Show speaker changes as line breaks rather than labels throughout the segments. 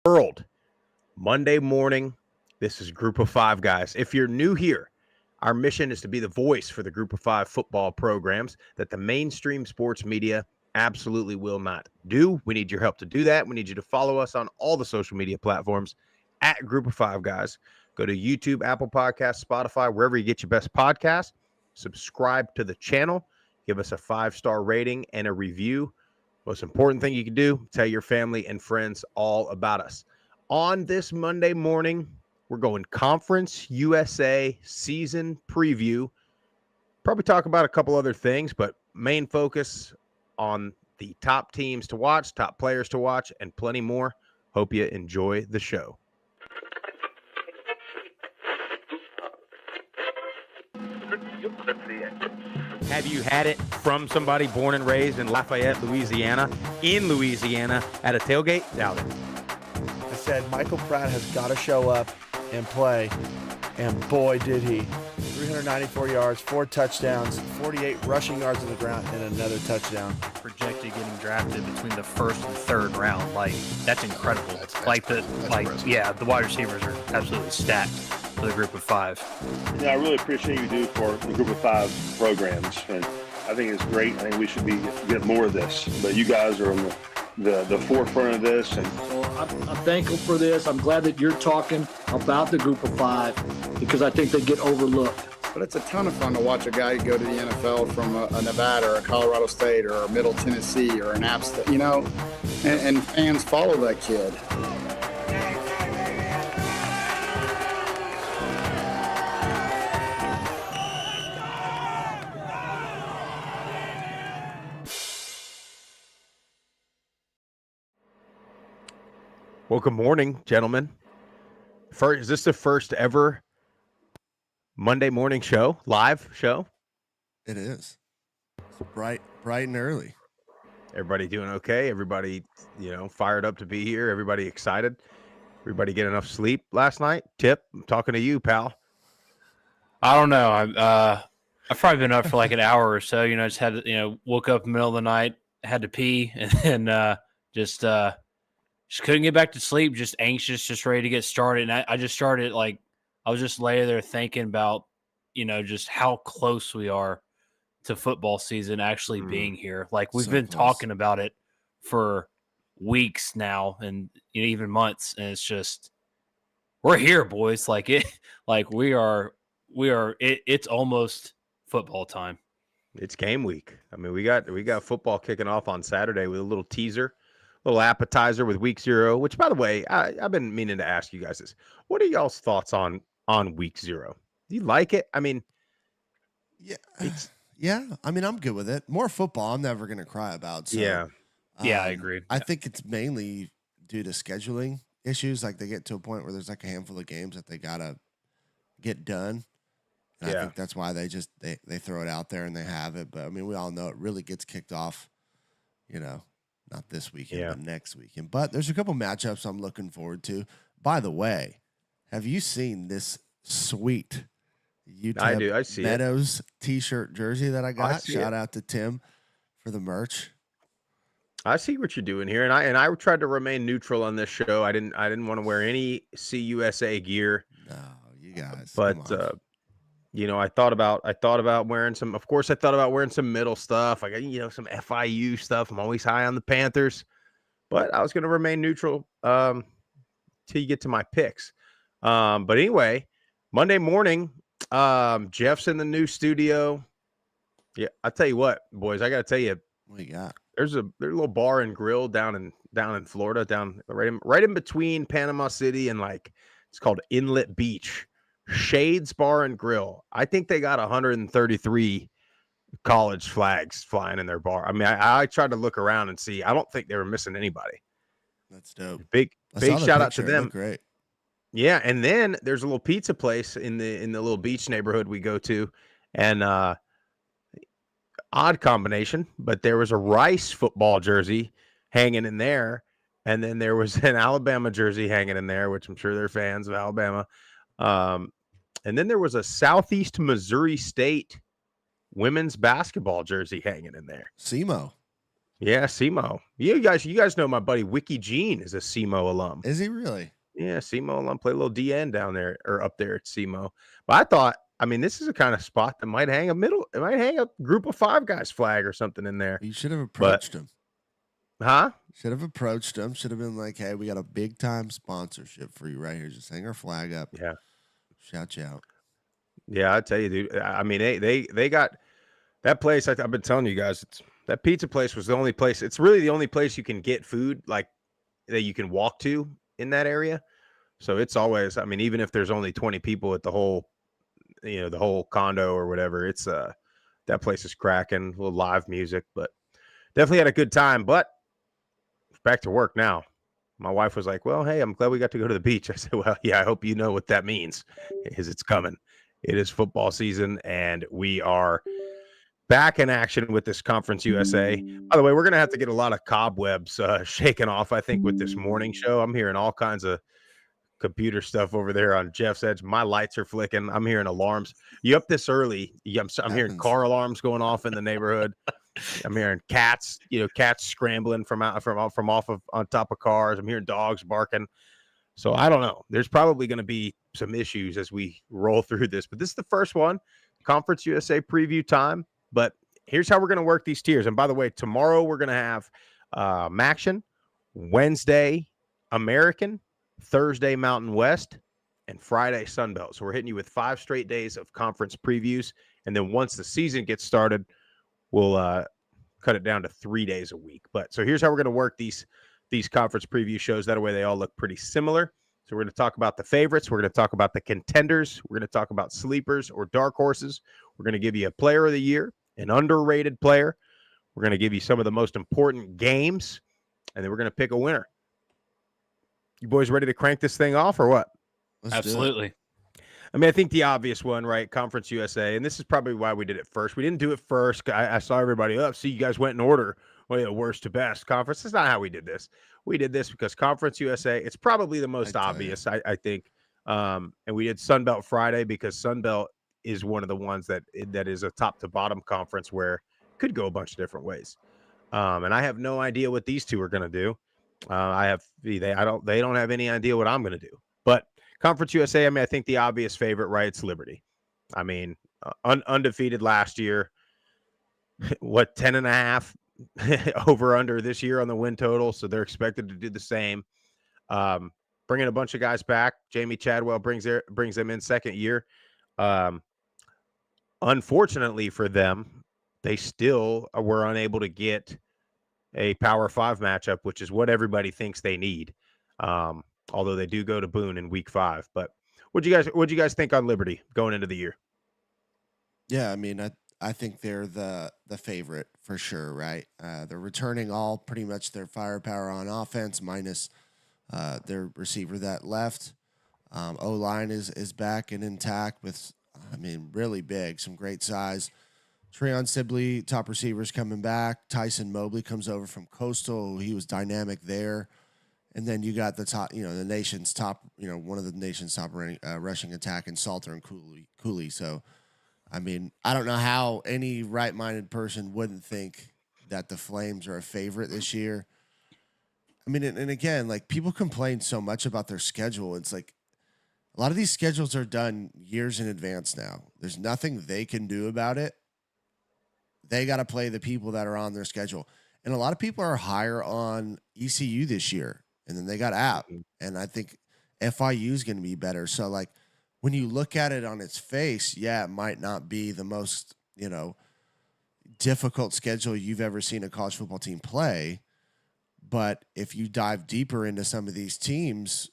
world. Monday morning, this is Group of Five, guys. If you're new here, our mission is to be the voice for the Group of Five football programs that the mainstream sports media absolutely will not do. We need your help to do that. We need you to follow us on all the social media platforms at Group of Five, guys. Go to YouTube, Apple Podcasts, Spotify, wherever you get your best podcasts. Subscribe to the channel. Give us a 5-star rating and a review. Most important thing you can do, tell your family and friends all about us. On this Monday morning, we're going Conference USA season preview. Probably talk about a couple other things, but main focus on the top teams to watch, top players to watch, and plenty more. Hope you enjoy the show. Have you had it from somebody born and raised in Lafayette, Louisiana, at a tailgate? Doubt it.
I said Michael Pratt has got to show up and play, and boy did he. 394 yards, 4 touchdowns, 48 rushing yards on the ground, and another touchdown.
Projected getting drafted between the first and third round, that's incredible.
That's
the wide receivers are absolutely stacked for the Group of Five.
Yeah, I really appreciate you do for the Group of Five programs, and I think it's great. I think we should get more of this, but you guys are on the forefront of this. And
so I'm thankful for this. I'm glad that you're talking about the Group of Five because I think they get overlooked.
But it's a ton of fun to watch a guy go to the NFL from a Nevada or a Colorado State or a Middle Tennessee or an App State, and fans follow that kid.
Well, good morning, gentlemen. Is this the first ever Monday morning show, live show?
It is. It's bright and early.
Everybody doing okay? Everybody, fired up to be here? Everybody excited? Everybody get enough sleep last night? Tip, I'm talking to you, pal.
I don't know. I've probably been up for like an hour or so. Just had to, woke up in the middle of the night, had to pee, and then just couldn't get back to sleep. Just anxious, just ready to get started. And I just started I was just laying there thinking about, just how close we are to football season actually being here. We've been talking about it for weeks now and even months. And it's just, we're here, boys. It's almost football time.
It's game week. I mean, we got football kicking off on Saturday with a little teaser, little appetizer with week 0, which, by the way, I've been meaning to ask you guys this. What are y'all's thoughts on week 0? Do you like it? I mean,
yeah. I mean, I'm good with it. More football, I'm never going to cry about. So,
yeah.
I agree.
I think it's mainly due to scheduling issues. They get to a point where there's a handful of games that they got to get done. And I think that's why they throw it out there and they have it. But, I mean, we all know it really gets kicked off, not this weekend, but next weekend. But there's a couple matchups I'm looking forward to. By the way, have you seen this sweet UTEP
I see
Meadows t-shirt jersey that I got? Shout
it.
out to Tim for the merch.
I see what you're doing here, and I tried to remain neutral on this show. I didn't want to wear any CUSA gear.
No, you guys.
But I thought about wearing some. Of course, I thought about wearing some middle stuff. Some FIU stuff. I'm always high on the Panthers, but I was going to remain neutral till you get to my picks. But anyway, Monday morning, Jeff's in the new studio. Yeah, I'll tell you what, boys. I got to tell you,
what you got?
There's a little bar and grill down in Florida, down right in between Panama City and it's called Inlet Beach. Shades Bar and Grill. I think they got 133 college flags flying in their bar. I mean, I tried to look around and see. I don't think they were missing anybody.
That's dope.
Big shout out to them.
Great.
Yeah, and then there's a little pizza place in the little beach neighborhood we go to, and odd combination, but there was a Rice football jersey hanging in there, and then there was an Alabama jersey hanging in there, which I'm sure they're fans of Alabama. And then there was a Southeast Missouri State women's basketball jersey hanging in there.
SEMO.
Yeah, SEMO. You guys know my buddy Wiki Gene is a SEMO alum.
Is he really?
Yeah, SEMO alum. Play a little DN down there or up there at SEMO. But I thought, I mean, this is a kind of spot that might hang a group of 5 guys flag or something in there.
You should have approached him.
Huh?
Should have approached him. Should have been like, hey, we got a big time sponsorship for you right here. Just hang our flag up.
Yeah.
Shout you out.
Yeah, I tell you, dude. I mean, they got that place. I've been telling you guys, that pizza place was the only place. It's really the only place you can get food like that you can walk to in that area. So it's always, I mean, even if there's only 20 people at the whole condo or whatever, it's that place is cracking, a little live music, but definitely had a good time. But back to work now. My wife was like, well, hey, I'm glad we got to go to the beach. I said, well, yeah, I hope you know what that means, is it's coming. It is football season, and we are back in action with this Conference USA. By the way, we're going to have to get a lot of cobwebs shaken off, I think, with this morning show. I'm hearing all kinds of computer stuff over there on Jeff's edge. My lights are flicking. I'm hearing alarms. You up this early? I'm hearing car alarms going off in the neighborhood. I'm hearing cats scrambling from off of on top of cars. I'm hearing dogs barking. So I don't know. There's probably going to be some issues as we roll through this, but this is the first one, Conference USA preview time. But here's how we're going to work these tiers. And by the way, tomorrow we're going to have Maction, Wednesday American, Thursday Mountain West, and Friday Sun Belt. So we're hitting you with 5 straight days of conference previews. And then once the season gets started, we'll cut it down to 3 days a week. But so here's how we're going to work these conference preview shows. That way they all look pretty similar. So we're going to talk about the favorites. We're going to talk about the contenders. We're going to talk about sleepers or dark horses. We're going to give you a player of the year, an underrated player. We're going to give you some of the most important games, and then we're going to pick a winner. You boys ready to crank this thing off or what?
Absolutely.
I mean, I think the obvious one, right? Conference USA. And this is probably why we did it first. We didn't do it first. I saw everybody up. See, you guys went in order. Well, worst to best conference. That's not how we did this. We did this because Conference USA, it's probably the most obvious, I think. And we did Sun Belt Friday because Sun Belt is one of the ones that is a top to bottom conference where it could go a bunch of different ways. And I have no idea what these two are going to do. They don't have any idea what I'm going to do. But Conference USA, I mean, I think the obvious favorite, right? It's Liberty. I mean, undefeated last year. What, 10.5 over under this year on the win total? So they're expected to do the same. Bringing a bunch of guys back. Jamie Chadwell brings them in second year. Unfortunately for them, they still were unable to get a Power 5 matchup, which is what everybody thinks they need. Although they do go to Boone in week 5. But what'd you guys think on Liberty going into the year?
Yeah, I mean, I think they're the favorite for sure, right? They're returning all pretty much their firepower on offense, minus their receiver that left. O-line is back and intact with, I mean, really big, some great size. Treon Sibley, top receivers coming back. Tyson Mobley comes over from Coastal. He was dynamic there. And then you got the top, the nation's top, one of the nation's top rushing attack in Salter and Cooley. So, I mean, I don't know how any right-minded person wouldn't think that the Flames are a favorite this year. I mean, and again, like, people complain so much about their schedule. It's like a lot of these schedules are done years in advance now. There's nothing they can do about it. They got to play the people that are on their schedule. And a lot of people are higher on ECU this year. And then they got App. And I think FIU is going to be better. So, like, when you look at it on its face, yeah, it might not be the most, difficult schedule you've ever seen a college football team play. But if you dive deeper into some of these teams,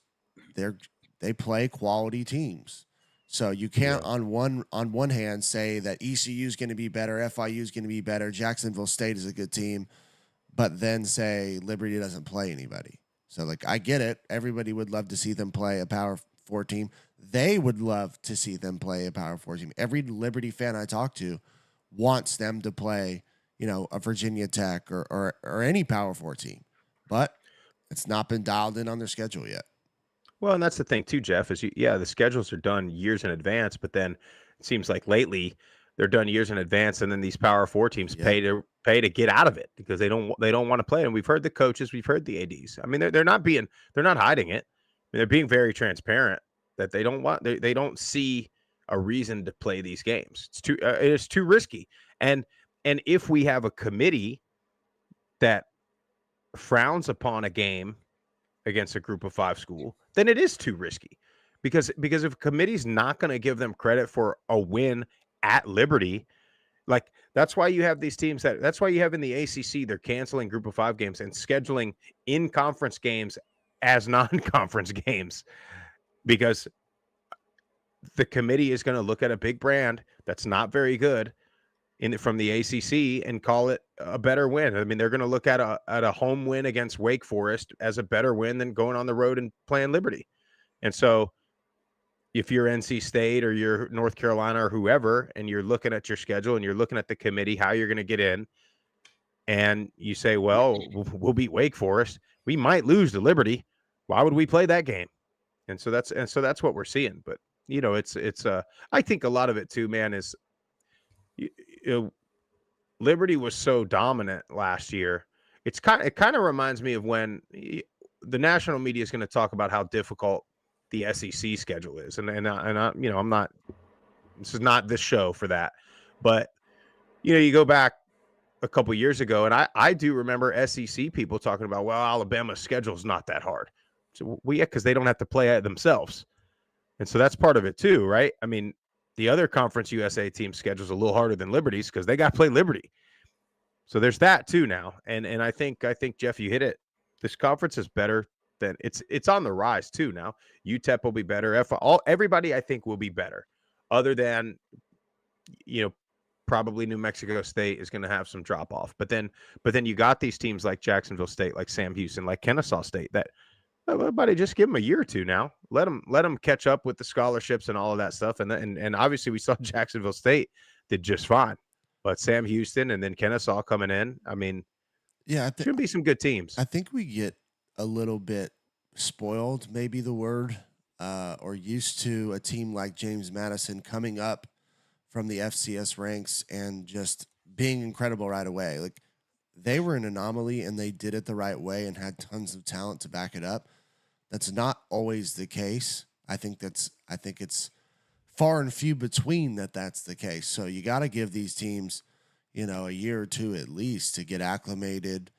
they play quality teams. So you can't on one hand say that ECU is going to be better, FIU is going to be better, Jacksonville State is a good team, but then say Liberty doesn't play anybody. So, like, I get it. Everybody would love to see them play a Power 4 team. They would love to see them play a Power 4 team. Every Liberty fan I talk to wants them to play, a Virginia Tech or any Power 4 team. But it's not been dialed in on their schedule yet.
Well, and that's the thing too, Jeff, is the schedules are done years in advance, but then it seems like lately they're done years in advance, and then these Power 4 teams pay to get out of it because they don't want to play. And we've heard the coaches, we've heard the ADs. I mean, they're not hiding it. I mean, they're being very transparent that they don't see a reason to play these games. It's too risky. And if we have a committee that frowns upon a game against a Group of 5 school, then it is too risky. Because if a committee's not going to give them credit for a win at Liberty, like that's why you have these teams that's why you have in the ACC, they're canceling Group of 5 games and scheduling in-conference games as non-conference games, because the committee is going to look at a big brand that's not very good from the ACC and call it a better win. I mean, they're going to look at a home win against Wake Forest as a better win than going on the road and playing Liberty. And so if you're NC State or you're North Carolina or whoever, and you're looking at your schedule and you're looking at the committee, how you're going to get in, and you say, well, we'll beat Wake Forest, we might lose to Liberty. Why would we play that game? And so that's what we're seeing. But it's I think a lot of it too, man, is Liberty was so dominant last year. It kind of reminds me of when the national media is going to talk about how difficult the SEC schedule is, and I I'm not. This is not this show for that, but you go back a couple years ago, and I do remember SEC people talking about, well, Alabama's schedule is not that hard. So because they don't have to play it themselves, and so that's part of it too, right? I mean, the other Conference USA team schedule's a little harder than Liberty's because they got to play Liberty. So there's that too now, and I think Jeff, you hit it. This conference is better than it's on the rise too now. UTEP will be better. Everybody I think will be better, other than probably New Mexico State is going to have some drop off. But then you got these teams like Jacksonville State, like Sam Houston, like Kennesaw State that everybody just give them a year or two now. Let them catch up with the scholarships and all of that stuff. And obviously we saw Jacksonville State did just fine, but Sam Houston and then Kennesaw coming in. I mean,
yeah,
should be some good teams.
I think we get a little bit spoiled, maybe the word, or used to a team like James Madison coming up from the FCS ranks and just being incredible right away. Like, they were an anomaly and they did it the right way and had tons of talent to back it up. That's not always the case. I think it's far and few between that's the case. So you got to give these teams, a year or two at least to get acclimated.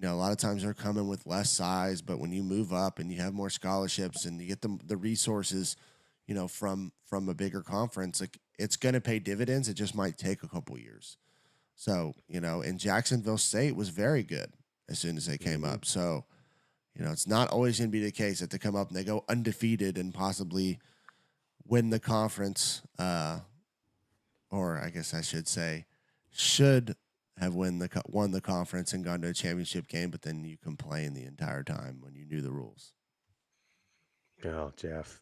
A lot of times they're coming with less size, but when you move up and you have more scholarships and you get the resources, from a bigger conference, like, it's going to pay dividends. It just might take a couple years. So, and Jacksonville State was very good as soon as they came up. So, it's not always going to be the case that they come up and they go undefeated and possibly win the conference, or I guess I should say should have won the conference and gone to a championship game, but then you complain the entire time when you knew the rules.
Oh, Jeff,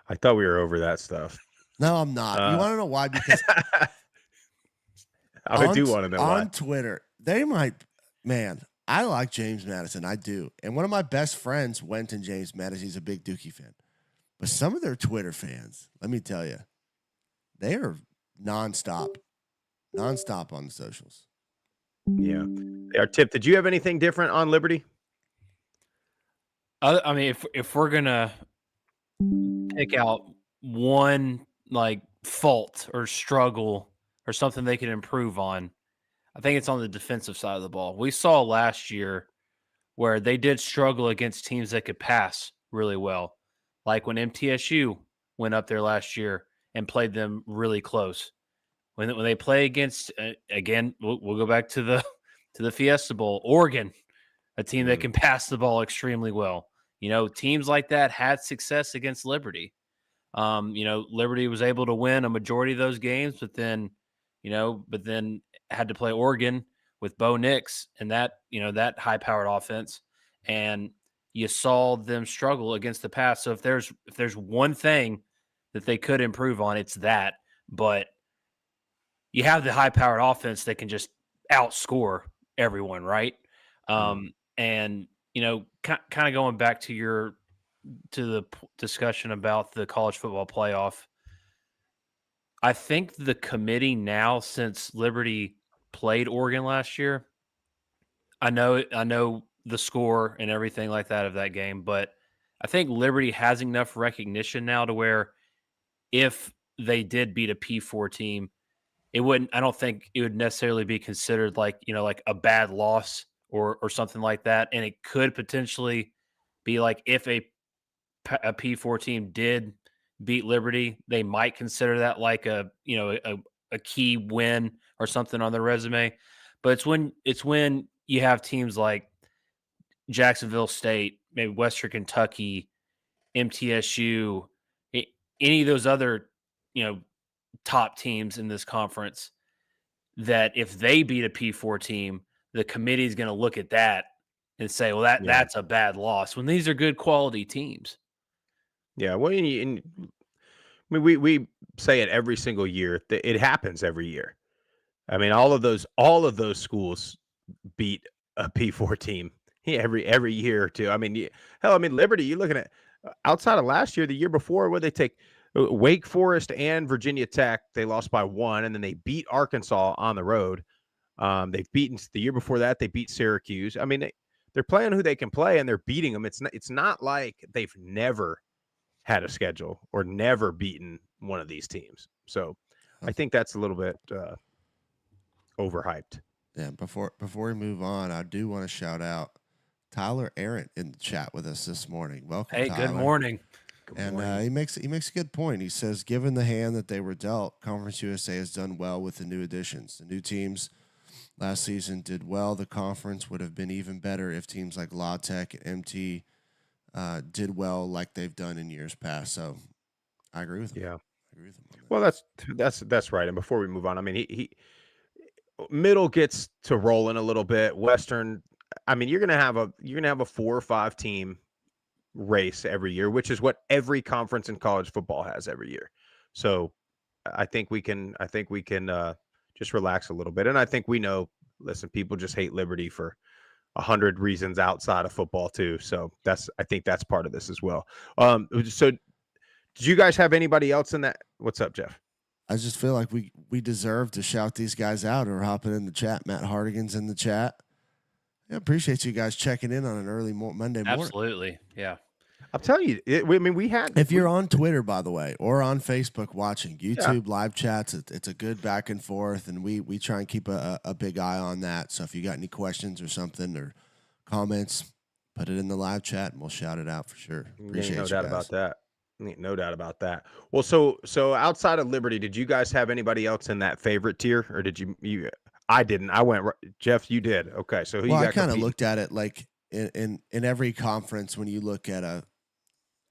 I thought we were over that stuff.
No, I'm not. You want to know why? Because
I do want to know why.
On Twitter, they might, man, I like James Madison. I do. And one of my best friends went to James Madison. He's a big Dookie fan. But some of their Twitter fans, let me tell you, they are nonstop on the socials.
Yeah. Our Tip, did you have anything different on Liberty?
I mean, if we're going to pick out one fault or struggle or something they can improve on, I think it's on the defensive side of the ball. We saw last year where they did struggle against teams that could pass really well, like when MTSU went up there last year and played them really close. When they play against, again, we'll go back to the Fiesta Bowl, Oregon, a team that can pass the ball extremely well. Teams like that had success against Liberty. Liberty was able to win a majority of those games, but then had to play Oregon with Bo Nix and that high-powered offense, and you saw them struggle against the pass. So if there's one thing that they could improve on, it's that. But you have the high-powered offense that can just outscore everyone, right? And kind of going back to the discussion about the college football playoff, I think the committee now, since Liberty played Oregon last year, I know the score and everything like that of that game, but I think Liberty has enough recognition now to where if they did beat a P4 team, I don't think it would necessarily be considered like, like a bad loss or something like that. And it could potentially be like if a P4 team did beat Liberty, they might consider that like a key win or something on their resume. But it's when you have teams like Jacksonville State, maybe Western Kentucky, MTSU, any of those other, top teams in this conference, that if they beat a P4 team, the committee is going to look at that and say, well, that's a bad loss when these are good quality teams.
Yeah. Well, I mean, we say it every single year. It happens every year. I mean, all of those schools beat a P4 team every year or two. I mean, hell, I mean, Liberty, you're looking at outside of last year, the year before, where they take Wake Forest and Virginia Tech, they lost by 1, and then they beat Arkansas on the road. They've beaten the year before that, they beat Syracuse. I mean, they're playing who they can play, and they're beating them. It's not like they've never had a schedule or never beaten one of these teams. So I think that's a little bit overhyped.
Yeah, before we move on, I do want to shout out Tyler Arrett in the chat with us this morning. Welcome,
Hey,
Tyler.
good morning.
He makes a good point. He says, given the hand that they were dealt, Conference USA has done well with the new additions. The new teams last season did well. The conference would have been even better if teams like La Tech and MT did well like they've done in years past. So I agree with him.
Yeah.
I agree with him on that.
Well, that's right. And before we move on, I mean, he middle gets to rolling a little bit. Western, I mean, you're gonna have a 4 or 5 team race every year, which is what every conference in college football has every year. So I think we can just relax a little bit. And I think we know, listen, people just hate Liberty for 100 reasons outside of football too. So I think that's part of this as well. So did you guys have anybody else in that? What's up, Jeff?
I just feel like we deserve to shout these guys out who are hopping in the chat. Matt Hardigan's in the chat. I appreciate you guys checking in on an early Monday morning.
Absolutely. Yeah.
I'm telling you, we had.
If you're on Twitter, by the way, or on Facebook watching YouTube live chats, it's a good back and forth, and we try and keep a big eye on that. So if you got any questions or something or comments, put it in the live chat, and we'll shout it out for sure. Appreciate
no doubt about that. No doubt about that. Well, so outside of Liberty, did you guys have anybody else in that favorite tier, or did you? I didn't. I went. Jeff, you did. Okay, so who you got?
I kind of looked at it like in every conference when you look at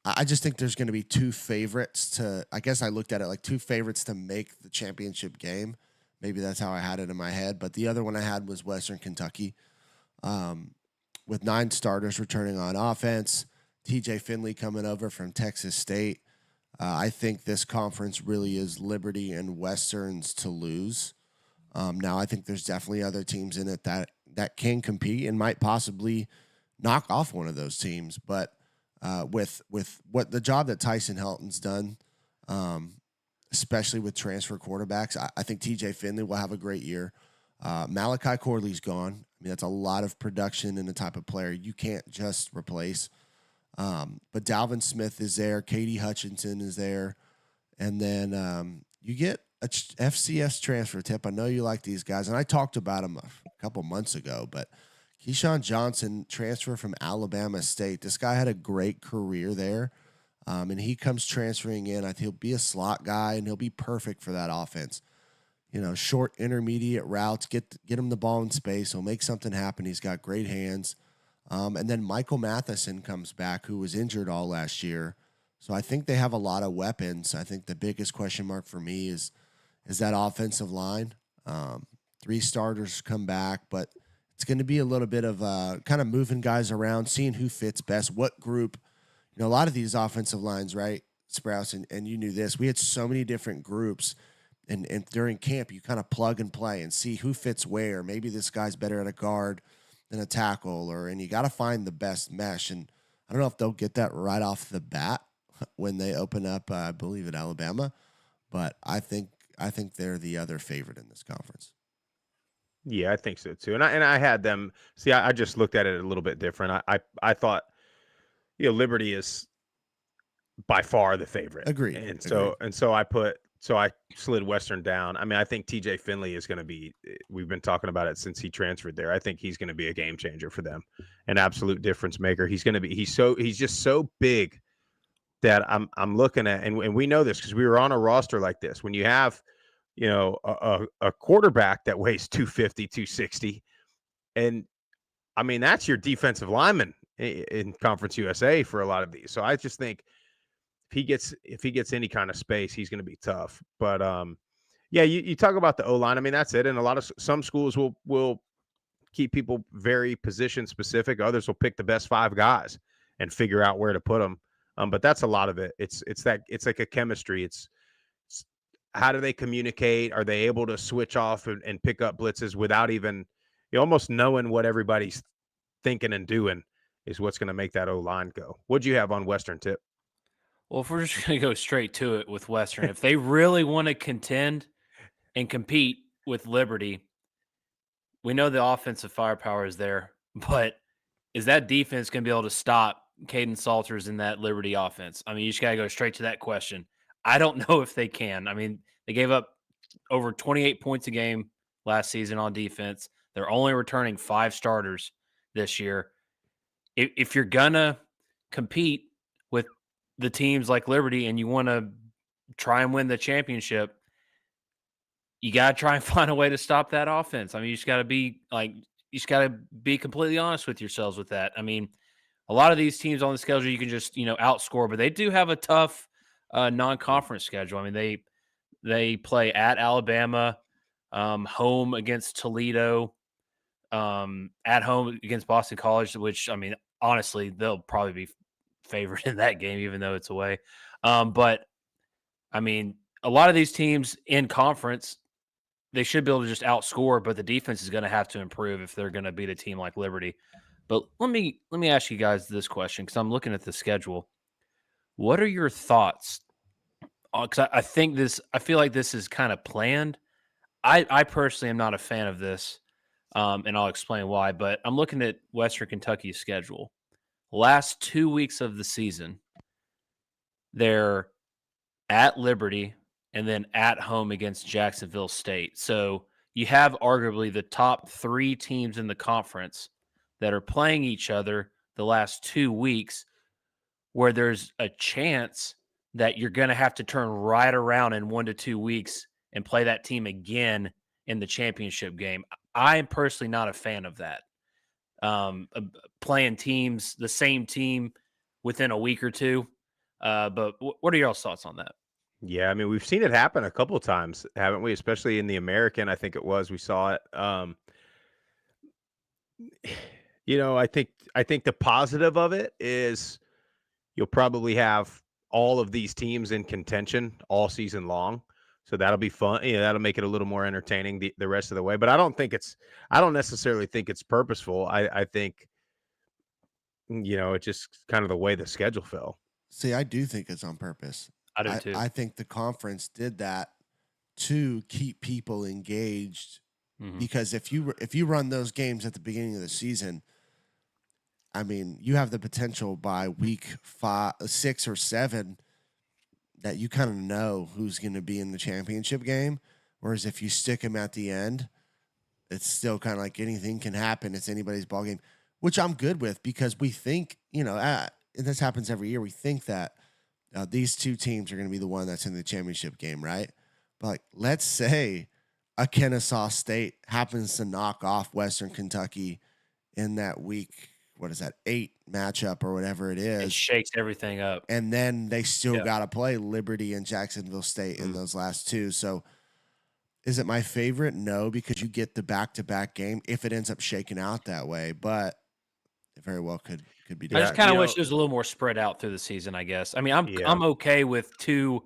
I just think there's going to be 2 favorites I guess I looked at it like 2 favorites to make the championship game. Maybe that's how I had it in my head. But the other one I had was Western Kentucky, with 9 starters returning on offense. TJ Finley coming over from Texas State. I think this conference really is Liberty and Western's to lose. Now, I think there's definitely other teams in it that can compete and might possibly knock off one of those teams. But with what the job that Tyson Helton's done, especially with transfer quarterbacks, I think TJ Finley will have a great year. Malachi Corley's gone. I mean, that's a lot of production and the type of player you can't just replace. But Dalvin Smith is there. Katie Hutchinson is there. And then you get a FCS transfer tip. I know you like these guys, and I talked about them a couple months ago, but Keyshawn Johnson, transfer from Alabama State. This guy had a great career there, and he comes transferring in. I think he'll be a slot guy, and he'll be perfect for that offense. Short, intermediate routes, get him the ball in space. He'll make something happen. He's got great hands. And then Michael Matheson comes back, who was injured all last year. So I think they have a lot of weapons. I think the biggest question mark for me is that offensive line. 3 starters come back, but it's going to be a little bit of kind of moving guys around, seeing who fits best, what group. A lot of these offensive lines, right, Sprouse, and you knew this. We had so many different groups, and during camp, you kind of plug and play and see who fits where. Maybe this guy's better at a guard than a tackle, and you got to find the best mesh. And I don't know if they'll get that right off the bat when they open up, I believe, at Alabama. But I think I think they're the other favorite in this conference.
Yeah, I think so too. And I had them. See, I just looked at it a little bit different. I thought, Liberty is by far the favorite.
Agreed.
And so I slid Western down. I mean, I think TJ Finley is going to be. We've been talking about it since he transferred there. I think he's going to be a game changer for them, an absolute difference maker. He's going to be. He's just so big that I'm looking at, and we know this because we were on a roster like this. When you have a quarterback that weighs 250, 260. And I mean, that's your defensive lineman in Conference USA for a lot of these. So I just think if he gets any kind of space, he's going to be tough. But yeah, you talk about the O-line. I mean, that's it. And a lot of some schools will keep people very position specific. Others will pick the best 5 guys and figure out where to put them. But that's a lot of it. It's like a chemistry. It's how do they communicate? Are they able to switch off and pick up blitzes without even almost knowing what everybody's thinking and doing is what's going to make that O-line go. What'd you have on Western, Tip?
Well, if we're just going to go straight to it with Western, if they really want to contend and compete with Liberty, we know the offensive firepower is there, but is that defense going to be able to stop Caden Salters in that Liberty offense? I mean, you just got to go straight to that question. I don't know if they can. I mean, they gave up over 28 points a game last season on defense. They're only returning 5 starters this year. If you're going to compete with the teams like Liberty and you want to try and win the championship, you got to try and find a way to stop that offense. I mean, you just got to be completely honest with yourselves with that. I mean, a lot of these teams on the schedule, you can just, outscore, but they do have a tough non-conference schedule. I mean, they play at Alabama, home against Toledo, at home against Boston College, which, I mean, honestly, they'll probably be favored in that game, even though it's away. But, I mean, a lot of these teams in conference, they should be able to just outscore, but the defense is going to have to improve if they're going to beat a team like Liberty. But let me ask you guys this question, because I'm looking at the schedule. What are your thoughts? Because I feel like this is kind of planned. I personally am not a fan of this, and I'll explain why. But I'm looking at Western Kentucky's schedule. Last 2 weeks of the season, they're at Liberty and then at home against Jacksonville State. So you have arguably the top 3 teams in the conference that are playing each other the last 2 weeks, where there's a chance that you're going to have to turn right around in 1 to 2 weeks and play that team again in the championship game. I'm personally not a fan of that. Playing teams, the same team within a week or two. But what are y'all's thoughts on that?
Yeah, I mean, we've seen it happen a couple of times, haven't we? Especially in the American, I think it was. We saw it. I think the positive of it is you'll probably have all of these teams in contention all season long. So that'll be fun. That'll make it a little more entertaining the rest of the way. But I don't necessarily think it's purposeful. I think, it's just kind of the way the schedule fell.
See, I do think it's on purpose.
I do too.
I think the conference did that to keep people engaged, because if you run those games at the beginning of the season, I mean, you have the potential by week 5, 6, or 7 that you kind of know who's going to be in the championship game. Whereas if you stick them at the end, it's still kind of like anything can happen. It's anybody's ball game, which I'm good with, because we think, and this happens every year. We think that these 2 teams are going to be the one that's in the championship game, right? But like, let's say a Kennesaw State happens to knock off Western Kentucky in that week. What is that, 8 matchup or whatever it is?
It shakes everything up.
And then they still got to play Liberty and Jacksonville State in those last 2. So is it my favorite? No, because you get the back-to-back game if it ends up shaking out that way. But it very well could be different.
I just kind of wish it was a little more spread out through the season, I guess. I mean, I'm okay with 2,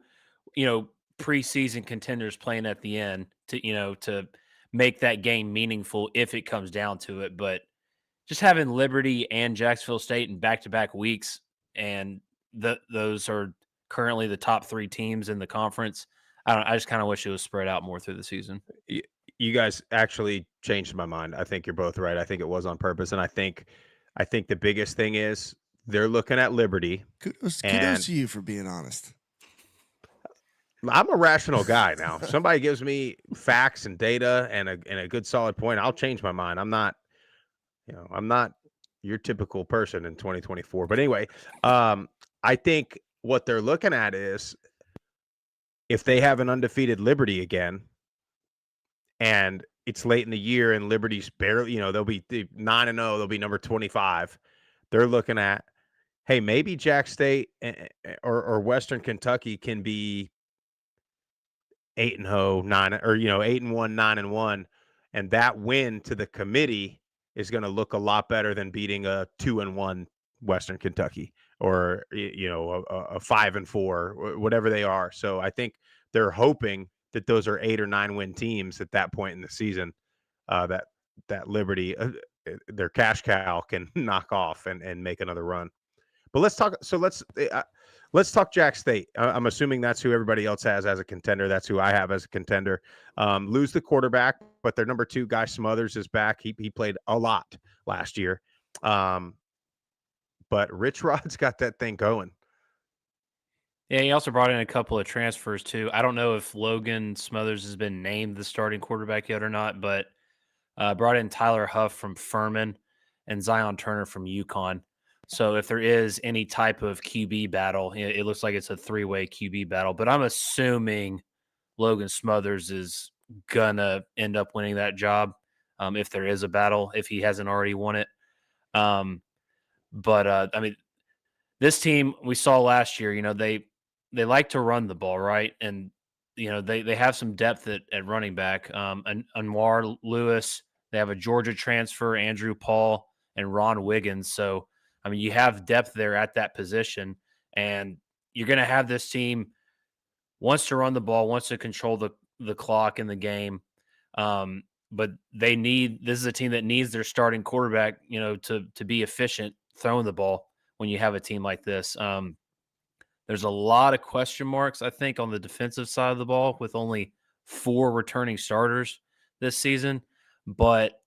preseason contenders playing at the end to make that game meaningful if it comes down to it. But just having Liberty and Jacksonville State in back-to-back weeks, and those are currently the top 3 teams in the conference, I just kind of wish it was spread out more through the season.
You guys actually changed my mind. I think you're both right. I think it was on purpose, and I think the biggest thing is they're looking at Liberty.
Kudos
And
to you for being honest.
I'm a rational guy now. If somebody gives me facts and data and a good solid point, I'll change my mind. I'm not your typical person in 2024. But anyway, I think what they're looking at is if they have an undefeated Liberty again, and it's late in the year and Liberty's barely, they'll be 9-0, they'll be number 25. They're looking at, hey, maybe Jack State or Western Kentucky can be 8-0, 9, or 8-1, 9-1, and that win to the committee is going to look a lot better than beating a 2-1 Western Kentucky or a 5-4, whatever they are. So I think they're hoping that those are 8 or 9 win teams at that point in the season, that Liberty, their cash cow, can knock off and make another run. But let's talk. So let's talk Jack State. I'm assuming that's who everybody else has as a contender. That's who I have as a contender. Lose the quarterback, but their number 2 guy Smothers is back. He played a lot last year. But Rich Rod's got that thing going.
Yeah, he also brought in a couple of transfers too. I don't know if Logan Smothers has been named the starting quarterback yet or not, but brought in Tyler Huff from Furman and Zion Turner from UConn. So if there is any type of QB battle, it looks like it's a 3-way QB battle. But I'm assuming Logan Smothers is gonna end up winning that job if there is a battle, if he hasn't already won it. But I mean, this team we saw last year, they like to run the ball, right? And they have some depth at running back. Anwar Lewis, they have a Georgia transfer, Andrew Paul, and Ron Wiggins. So I mean, you have depth there at that position, and you're going to have this team wants to run the ball, wants to control the clock in the game. But this is a team that needs their starting quarterback, to be efficient throwing the ball when you have a team like this. There's a lot of question marks, I think, on the defensive side of the ball with only 4 returning starters this season. But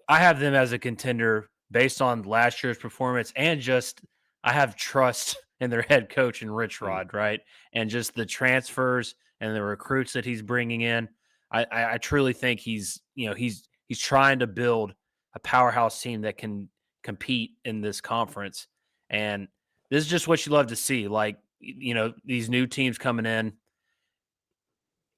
I have them as a contender based on last year's performance, and just I have trust in their head coach and Rich Rod, right? And just the transfers and the recruits that he's bringing in. I truly think he's trying to build a powerhouse team that can compete in this conference. And this is just what you love to see. Like, these new teams coming in,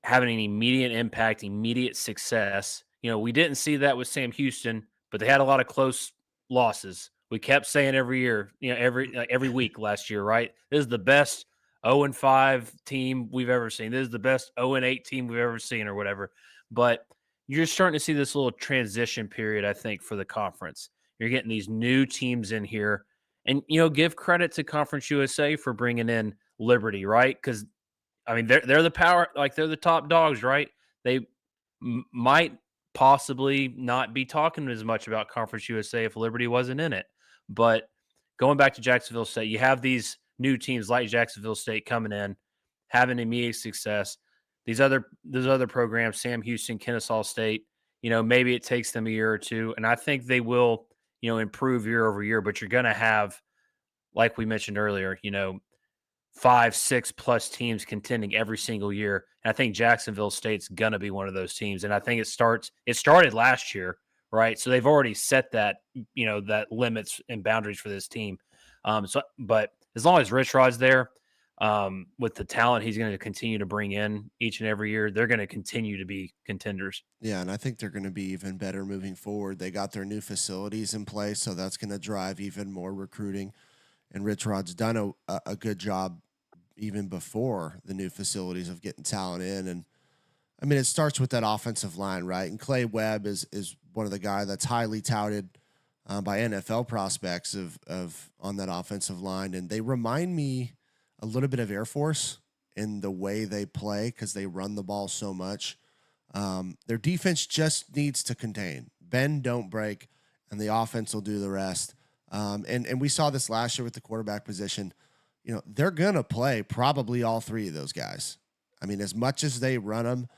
having an immediate impact, immediate success. We didn't see that with Sam Houston, but they had a lot of close losses. We kept saying every year, every week last year, right? This is the best 0-5 team we've ever seen. This is the best 0-8 team we've ever seen, or whatever. But you're starting to see this little transition period, I think, for the conference. You're getting these new teams in here, and give credit to Conference USA for bringing in Liberty, right? Because I mean, they're the power, like they're the top dogs, right? They might possibly not be talking as much about Conference USA if Liberty wasn't in it. But going back to Jacksonville State, you have these new teams like Jacksonville State coming in, having immediate success. These other programs, Sam Houston, Kennesaw State, maybe it takes them a year or two, and I think they will, improve year over year. But you're going to have, like we mentioned earlier, 5-6 plus teams contending every single year. And I think Jacksonville State's going to be one of those teams. And I think it started last year, right? So they've already set that, that limits and boundaries for this team. But as long as Rich Rod's there, with the talent he's going to continue to bring in each and every year, they're going to continue to be contenders.
Yeah, and I think they're going to be even better moving forward. They got their new facilities in place, so that's going to drive even more recruiting. And Rich Rod's done a good job even before the new facilities of getting talent in. And I mean, it starts with that offensive line, right? And Clay Webb is one of the guys that's highly touted by NFL prospects of on that offensive line. And they remind me a little bit of Air Force in the way they play, because they run the ball so much. Their defense just needs to contain, bend, don't break, and the offense will do the rest. And we saw this last year with the quarterback position. They're going to play probably all 3 of those guys. I mean, as much as they run them,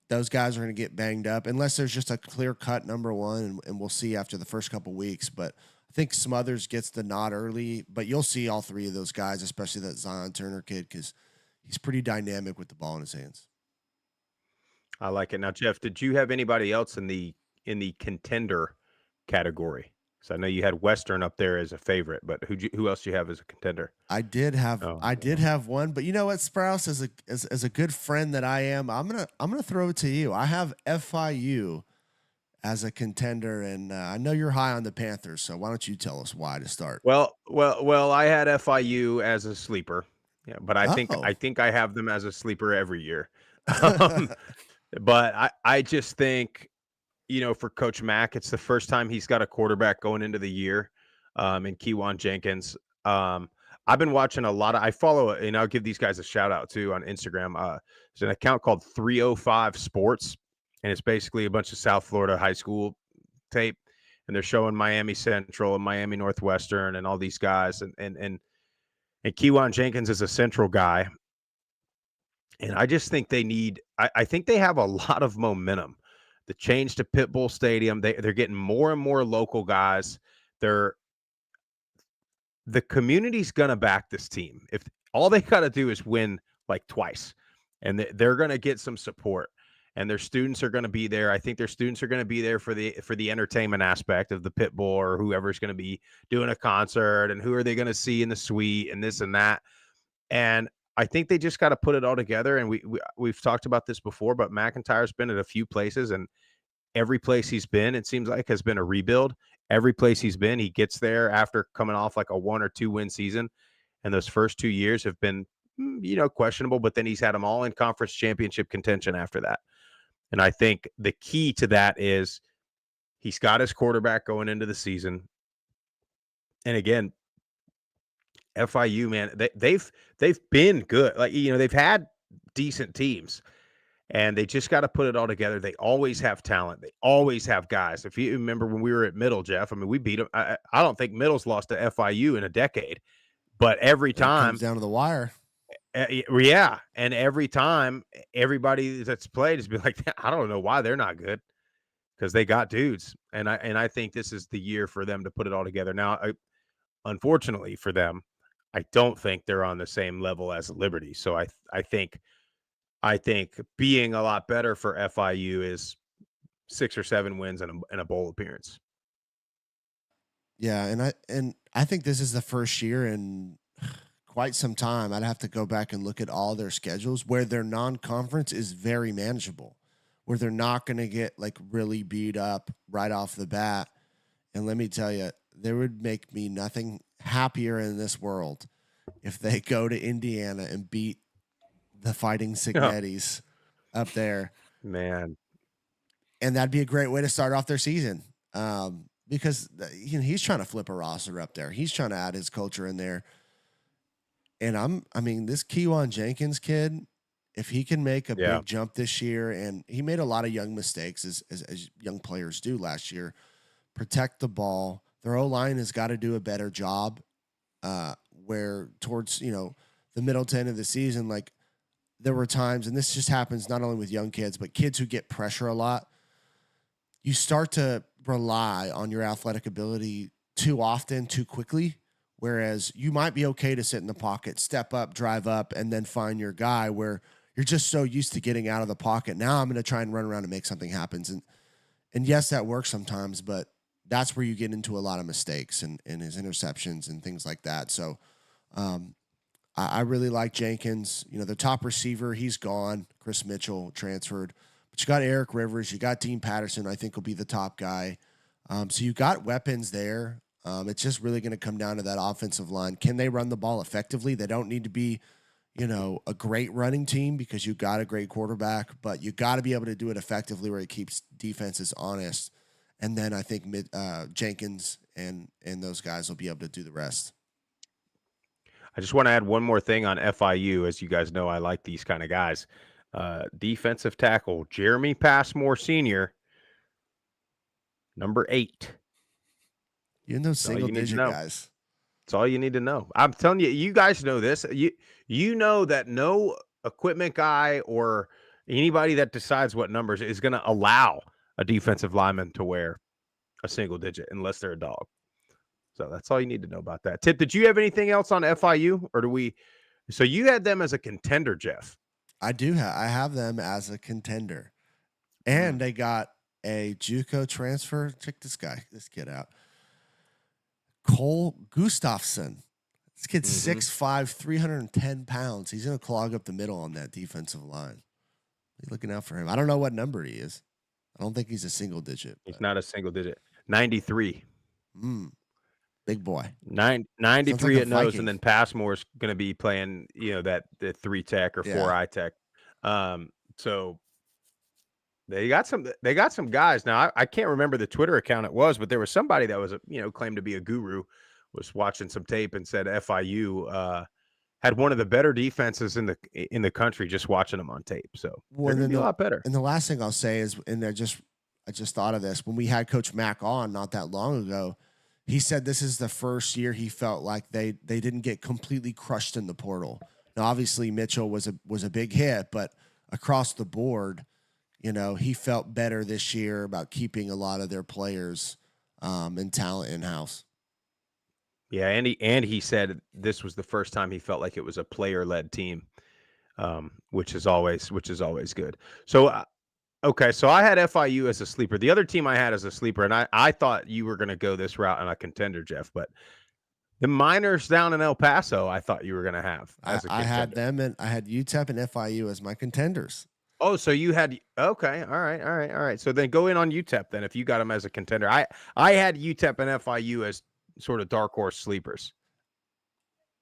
those guys are going to get banged up unless there's just a clear-cut number one, and we'll see after the first couple weeks. But I think Smothers gets the nod early, but you'll see all three of those guys, especially that Zion Turner kid, because he's pretty dynamic with the ball in his hands.
I like it. Now, Jeff, did you have anybody else in the contender category? So I know you had Western up there as a favorite, but who else do you have as a contender?
I did have one, but you know what, Sprouse, as a good friend that I am, I'm gonna throw it to you. I have FIU as a contender, and I know you're high on the Panthers, so why don't you tell us why to start?
Well, I had FIU as a sleeper, yeah, but I think I have them as a sleeper every year. But I just think, for Coach Mack, it's the first time he's got a quarterback going into the year, in Kewan Jenkins. I've been watching a lot of, I follow, and I'll give these guys a shout out too on Instagram. There's an account called 305 Sports, and it's basically a bunch of South Florida high school tape, and they're showing Miami Central and Miami Northwestern and all these guys, and Kewan Jenkins is a Central guy. And I just think they need, I think they have a lot of momentum. The change to Pitbull Stadium, they're getting more and more local guys. The community's going to back this team. If all they got to do is win like twice, and they're going to get some support, and their students are going to be there. I think their students are going to be there for the entertainment aspect of the Pitbull or whoever's going to be doing a concert, and who are they going to see in the suite and this and that. And I think they just got to put it all together. And we've talked about this before, but McIntyre's been at a few places, and every place he's been, it seems like, has been a rebuild. Every place he's been, he gets there after coming off like a 1 or 2 win season. And those first 2 years have been, questionable, but then he's had them all in conference championship contention after that. And I think the key to that is he's got his quarterback going into the season. And again, FIU, man, they've been good. Like, they've had decent teams, and they just got to put it all together. They always have talent. They always have guys. If you remember when we were at Middle, Jeff, I mean, we beat them. I don't think Middle's lost to FIU in a decade, but every time
it comes down to the wire.
Yeah, and every time everybody that's played has been like, I don't know why they're not good, because they got dudes, and I think this is the year for them to put it all together. Now, unfortunately for them, I don't think they're on the same level as Liberty. So I think being a lot better for FIU is 6 or 7 wins and a bowl appearance.
Yeah, and I think this is the first year in quite some time. I'd have to go back and look at all their schedules where their non-conference is very manageable, where they're not going to get like really beat up right off the bat. And let me tell you, there would make me nothing happier in this world if they go to Indiana and beat the Fighting Signettis up there,
man.
And that'd be a great way to start off their season, because he's trying to flip a roster up there. He's trying to add his culture in there. And this Kewan Jenkins kid, if he can make a big jump this year, and he made a lot of young mistakes as young players do last year, protect the ball. Their O-line has got to do a better job, where towards, the middle 10 of the season, like there were times, and this just happens not only with young kids, but kids who get pressure a lot. You start to rely on your athletic ability too often, too quickly, whereas you might be okay to sit in the pocket, step up, drive up, and then find your guy, where you're just so used to getting out of the pocket. Now I'm going to try and run around and make something happen. And yes, that works sometimes, but that's where you get into a lot of mistakes and his interceptions and things like that. So I really like Jenkins. The top receiver, he's gone. Chris Mitchell transferred. But you got Eric Rivers. You got Dean Patterson, I think will be the top guy. So you got weapons there. It's just really going to come down to that offensive line. Can they run the ball effectively? They don't need to be, a great running team, because you got a great quarterback, but you got to be able to do it effectively where it keeps defenses honest. And then I think Jenkins and those guys will be able to do the rest.
I just want to add one more thing on FIU. As you guys know, I like these kind of guys. Defensive tackle Jeremy Passmore Sr., number 8.
You know, single-digit guys.
That's all you need to know. I'm telling you, you guys know this. You know that no equipment guy or anybody that decides what numbers is going to allow a defensive lineman to wear a single digit unless they're a dog. So that's all you need to know about that. Tip, did you have anything else on FIU, or do we? So you had them as a contender, Jeff.
I do I have them as a contender, and they got a JUCO transfer. Check this kid out. Cole Gustafson. This kid's 6'5", 310 pounds. He's going to clog up the middle on that defensive line. Be looking out for him. I don't know what number he is. I don't think he's a single digit.
He's not a single digit. 93.
Big boy.
93
like
at nose, and then Passmore's going to be playing, the 3 tech or 4 tech. So they got some guys. Now I can't remember the Twitter account it was, but there was somebody that was claimed to be a guru, was watching some tape and said FIU had one of the better defenses in the country, just watching them on tape. So they're going to be a lot better.
And the last thing I'll say is, I just thought of this when we had Coach Mack on not that long ago. He said this is the first year he felt like they didn't get completely crushed in the portal. Now, obviously, Mitchell was a big hit, but across the board, he felt better this year about keeping a lot of their players and talent in-house.
Yeah, and he said this was the first time he felt like it was a player-led team, which is always good. So okay, so I had FIU as a sleeper. The other team I had as a sleeper, and I thought you were going to go this route on a contender, Jeff, but the Miners down in El Paso, I thought you were going to have as a contender.
I had them, and I had UTEP and FIU as my contenders.
Oh, so you had – okay, all right. So then go in on UTEP then if you got them as a contender. I had UTEP and FIU as sort of dark horse sleepers.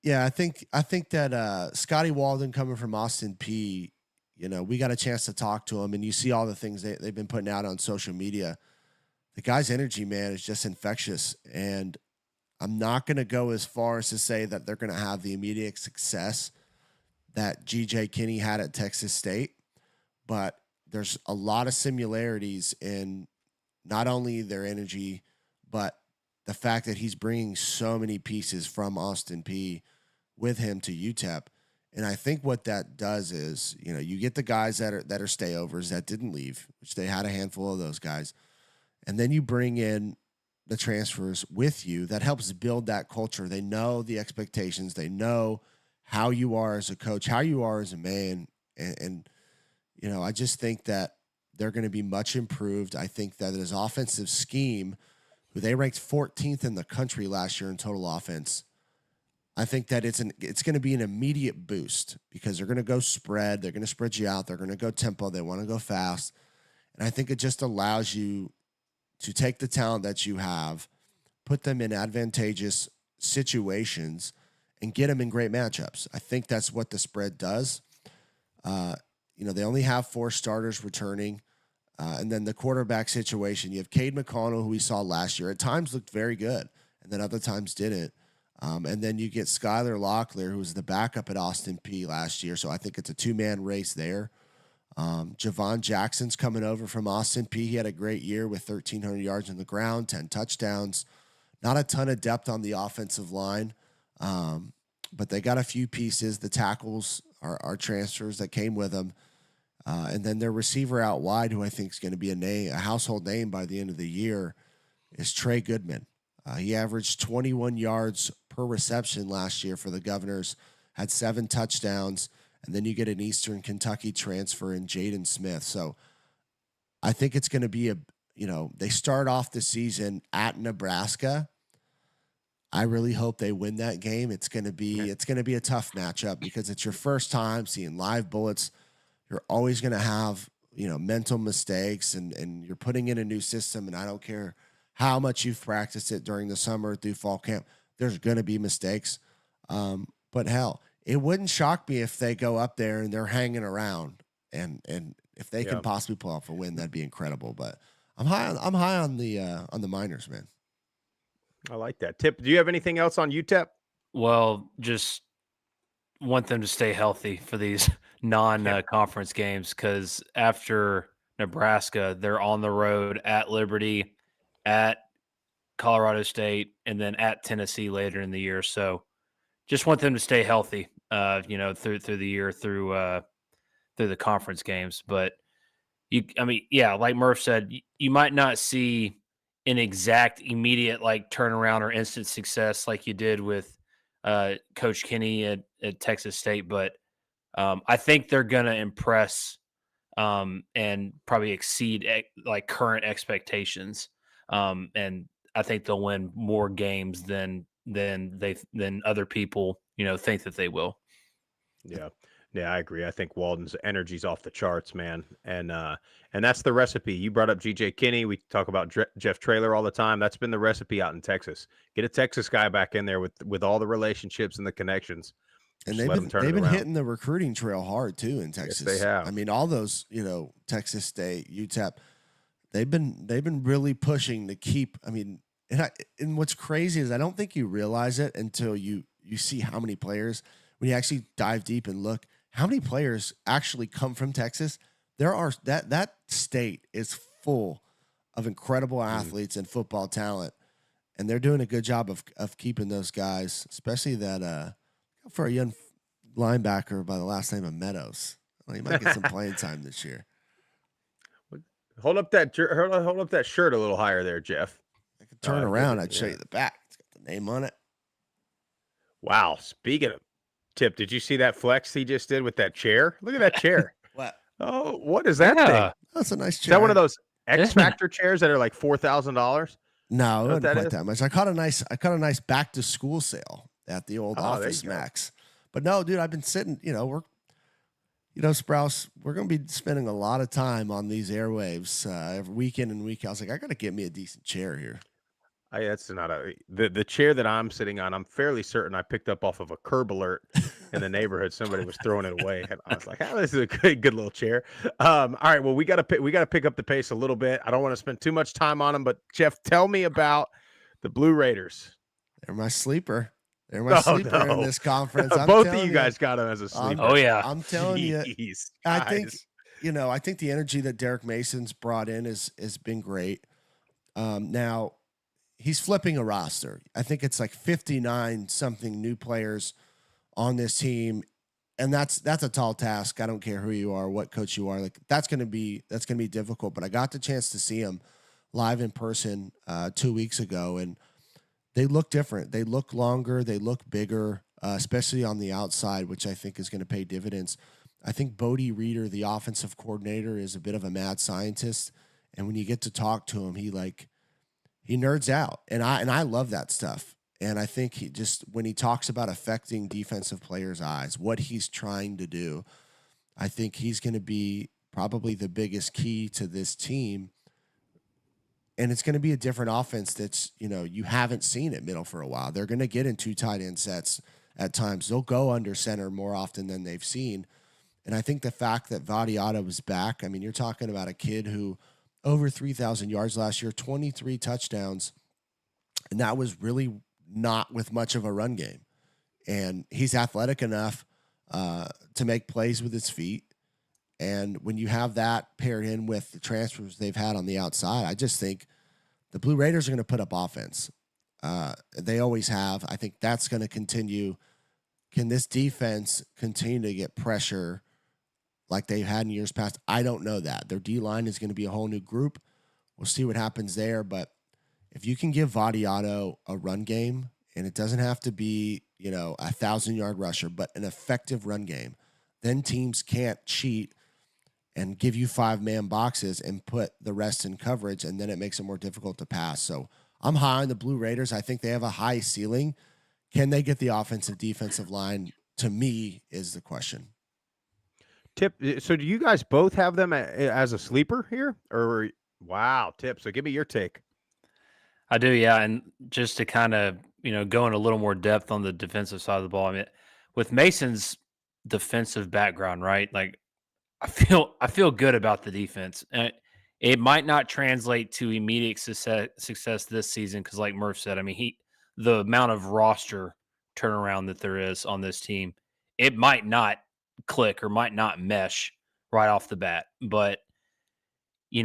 Yeah, I think that Scotty Walden coming from Austin P, we got a chance to talk to him, and you see all the things they've been putting out on social media. The guy's energy, man, is just infectious. And I'm not going to go as far as to say that they're going to have the immediate success that G.J. Kinney had at Texas State, but there's a lot of similarities in not only their energy, but the fact that he's bringing so many pieces from Austin P with him to UTEP. And I think what that does is, you get the guys that are stayovers that didn't leave, which they had a handful of those guys. And then you bring in the transfers with you that helps build that culture. They know the expectations. They know how you are as a coach, how you are as a man. And I just think that they're going to be much improved. I think that his offensive scheme, who they ranked 14th in the country last year in total offense, I think that it's going to be an immediate boost because they're going to go spread. They're going to spread you out. They're going to go tempo. They want to go fast. And I think it just allows you to take the talent that you have, put them in advantageous situations, and get them in great matchups. I think that's what the spread does. They only have 4 starters returning. And then the quarterback situation, you have Cade McConnell, who we saw last year. At times looked very good, and then other times didn't. And then you get Skylar Locklear, who was the backup at Austin P last year. So I think it's a 2-man race there. Javon Jackson's coming over from Austin P. He had a great year with 1,300 yards on the ground, 10 touchdowns. Not a ton of depth on the offensive line, but they got a few pieces. The tackles are transfers that came with them. And then their receiver out wide, who I think is going to be a household name by the end of the year, is Trey Goodman. He averaged 21 yards per reception last year for the Governors, had 7 touchdowns, and then you get an Eastern Kentucky transfer in Jaden Smith. So I think it's going to be they start off the season at Nebraska. I really hope they win that game. It's going to be a tough matchup because it's your first time seeing live bullets. You're always going to have, mental mistakes and you're putting in a new system. And I don't care how much you've practiced it during the summer through fall camp, there's going to be mistakes. But hell, it wouldn't shock me if they go up there and they're hanging around and if they can possibly pull off a win, that'd be incredible. But I'm high on the Miners, man.
I like that. Tip, do you have anything else on UTEP?
Well, just want them to stay healthy for these non-conference games because after Nebraska, they're on the road at Liberty, at Colorado State, and then at Tennessee later in the year. So just want them to stay healthy, through the year, through through the conference games. But like Murph said, you might not see an exact immediate like turnaround or instant success like you did with Coach Kenny at Texas State, but I think they're going to impress and probably exceed like current expectations. And I think they'll win more games than other people, think that they will.
Yeah. Yeah, I agree. I think Walden's energy's off the charts, man. And that's the recipe. You brought up GJ Kinney. We talk about Jeff Traylor all the time. That's been the recipe out in Texas. Get a Texas guy back in there with all the relationships and the connections.
And
they've
been hitting the recruiting trail hard too in Texas.
Yes, they have.
I mean, all those, Texas State, UTEP, they've been really pushing to keep. I mean, and what's crazy is I don't think you realize it until you see how many players, when you actually dive deep and look, how many players actually come from Texas. There are that state is full of incredible athletes and football talent, and they're doing a good job of keeping those guys, especially that for a young linebacker by the last name of Meadows. Well, he might get some playing time this year.
Hold up that shirt a little higher there, Jeff.
I could turn around. I'd show you the back. It's got the name on it.
Wow. Speaking of Tip, did you see that flex he just did with that chair? Look at that chair.
What?
Oh, what is that thing?
That's a nice chair.
Is that one of those X Factor chairs that are like $4,000?
No, it wasn't quite that much. I caught a nice back to school sale at the old Office Max. But no, dude, I've been sitting, Sprouse, we're going to be spending a lot of time on these airwaves every week in and week out. I was like, I got to get me a decent chair here.
That's not the chair that I'm sitting on. I'm fairly certain I picked up off of a Curb Alert in the neighborhood. Somebody was throwing it away, and I was like, "Oh, this is a good little chair." All right, well, we got to pick up the pace a little bit. I don't want to spend too much time on them, but Jeff, tell me about the Blue Raiders.
They're my sleeper. They're my sleeper in this conference.
Both of you guys got them as a sleeper.
Oh yeah,
I'm telling you. I think the energy that Derek Mason's brought in has been great. Now. He's flipping a roster. I think it's like 59 something new players on this team. And that's a tall task. I don't care who you are, what coach you are. Like that's going to be difficult, but I got the chance to see him live in person 2 weeks ago, and they look different. They look longer, they look bigger, especially on the outside, which I think is going to pay dividends. I think Bodie Reeder, the offensive coordinator, is a bit of a mad scientist, and when you get to talk to him, he nerds out, and I love that stuff. And I think when he talks about affecting defensive players' eyes, what he's trying to do, I think he's going to be probably the biggest key to this team. And it's going to be a different offense that's, you haven't seen at middle for a while. They're going to get in 2 tight end sets at times. They'll go under center more often than they've seen. And I think the fact that Vadiata was back, I mean, you're talking about a kid who over 3,000 yards last year, 23 touchdowns, and that was really not with much of a run game. And he's athletic enough to make plays with his feet. And when you have that paired in with the transfers they've had on the outside, I just think the Blue Raiders are going to put up offense. They always have. I think that's going to continue. Can this defense continue to get pressure like they've had in years past? I don't know that. Their D-line is going to be a whole new group. We'll see what happens there. But if you can give Vadiato a run game, and it doesn't have to be, a 1,000-yard rusher, but an effective run game, then teams can't cheat and give you 5-man boxes and put the rest in coverage, and then it makes it more difficult to pass. So I'm high on the Blue Raiders. I think they have a high ceiling. Can they get the offensive defensive line, to me, is the question.
Tip, so do you guys both have them as a sleeper here? Or wow, Tip, so give me your take.
I do, yeah. And just to kind of, go in a little more depth on the defensive side of the ball, I mean, with Mason's defensive background, right? Like I feel good about the defense. And it might not translate to immediate success this season because like Murph said, I mean, the amount of roster turnaround that there is on this team, it might not click or might not mesh right off the bat, but you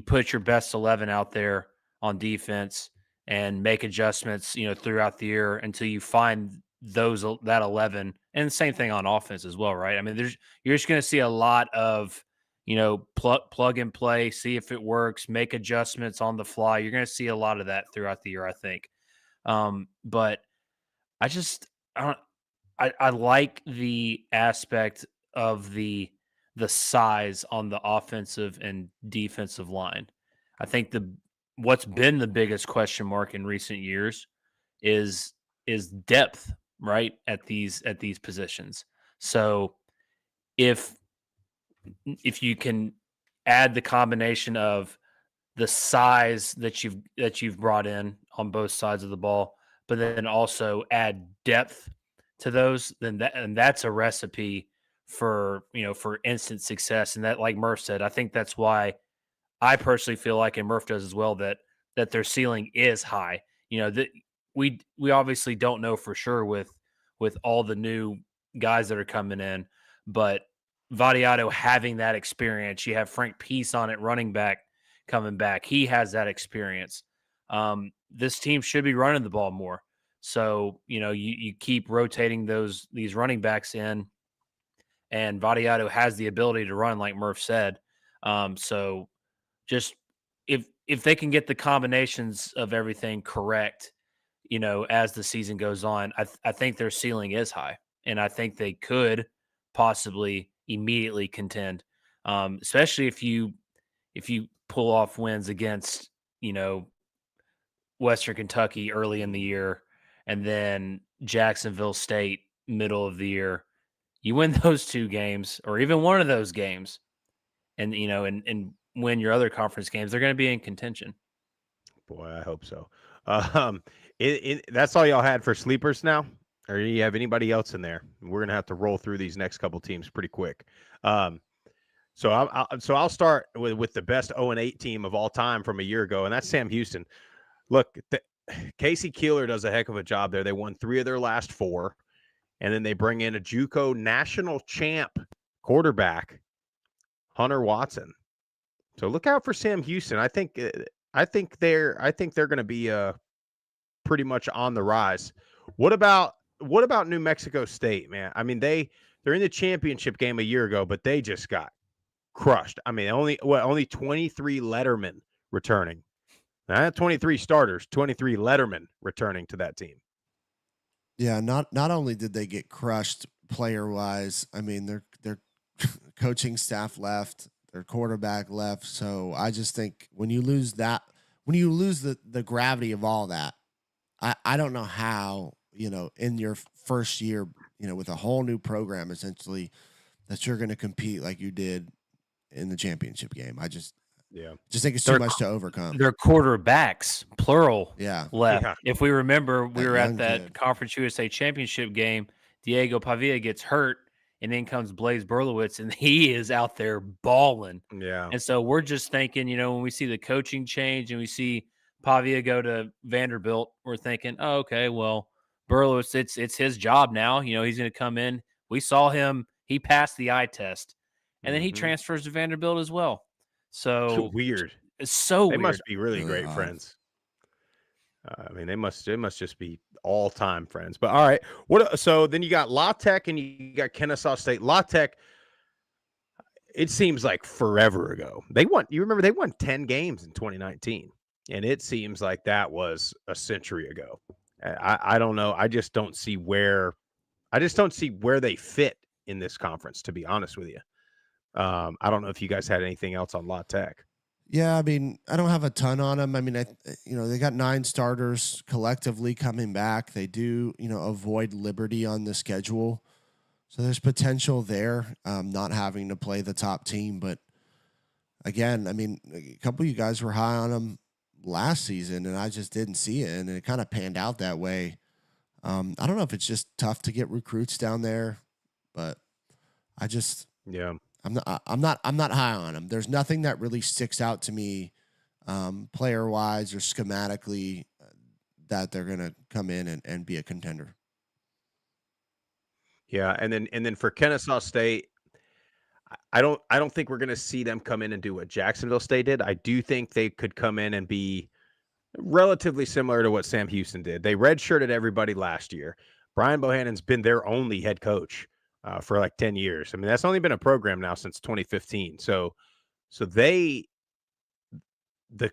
put your best 11 out there on defense and make adjustments throughout the year until you find that 11, and the same thing on offense as well, right? I mean, you're just going to see a lot of, plug and play, see if it works, make adjustments on the fly. You're going to see a lot of that throughout the year, I think. But I just I like the aspect of the size on the offensive and defensive line. I think what's been the biggest question mark in recent years is depth, right, at these positions. So if you can add the combination of the size that you've brought in on both sides of the ball, but then also add depth to those, then that's a recipe for instant success. And that, like Murph said, I think that's why I personally feel like, and Murph does as well, that their ceiling is high. That we obviously don't know for sure with all the new guys that are coming in, but Vadiato having that experience, you have Frank Peace on it, running back coming back. He has that experience. This team should be running the ball more. So, you keep rotating these running backs in, and Vadiato has the ability to run, like Murph said. So just if they can get the combinations of everything correct, as the season goes on, I think their ceiling is high, and I think they could possibly immediately contend, especially if you pull off wins against, Western Kentucky early in the year, and then Jacksonville State middle of the year. You win those 2 games, or even one of those games, and and win your other conference games, they're going to be in contention.
Boy, I hope so. That's all y'all had for sleepers now, or do you have anybody else in there? We're gonna have to roll through these next couple teams pretty quick. So I'll start with the best 0-8 team of all time from a year ago, and that's Sam Houston. Look, Casey Keeler does a heck of a job there. They won 3 of their last 4, and then they bring in a JUCO national champ quarterback, Hunter Watson. So look out for Sam Houston. I think they're going to be pretty much on the rise. What about New Mexico State, man? I mean, they're in the championship game a year ago, but they just got crushed. I mean, only 23 Letterman returning. Not 23 starters, 23 Letterman returning to that team.
Yeah, not only did they get crushed player wise, I mean their coaching staff left, their quarterback left. So I just think when you lose the gravity of all that, I don't know how, in your first year, with a whole new program essentially, that you're going to compete like you did in the championship game. I just think it's too much to overcome.
Their quarterbacks, plural, left.
Yeah.
If we remember, we were at that
kid.
Conference USA championship game. Diego Pavia gets hurt, and then comes Blaze Berlowitz, and he is out there balling.
Yeah.
And so we're just thinking, when we see the coaching change and we see Pavia go to Vanderbilt, we're thinking, oh, okay, well, Berlowitz, it's his job now. He's going to come in. We saw him. He passed the eye test, and then he transfers to Vanderbilt as well. So
weird.
It's so
they
weird.
Must be really great friends. I mean, they must just be all-time friends. But all right, so then you got La Tech and you got Kennesaw State. La Tech, it seems like forever ago. They won 10 games in 2019, and it seems like that was a century ago. I don't know. I just don't see where they fit in this conference, to be honest with you. I don't know if you guys had anything else on La Tech.
Yeah, I mean, I don't have a ton on them. I mean, they got 9 starters collectively coming back. They do, avoid Liberty on the schedule. So there's potential there, not having to play the top team. But again, I mean, a couple of you guys were high on them last season, and I just didn't see it. And it kind of panned out that way. I don't know if it's just tough to get recruits down there, but I'm not high on them. There's nothing that really sticks out to me, player wise or schematically, that they're gonna come in and be a contender.
Yeah, and then for Kennesaw State, I don't think we're gonna see them come in and do what Jacksonville State did. I do think they could come in and be relatively similar to what Sam Houston did. They redshirted everybody last year, Brian Bohannon's been their only head coach for like 10 years. I mean, that's only been a program now since 2015. So the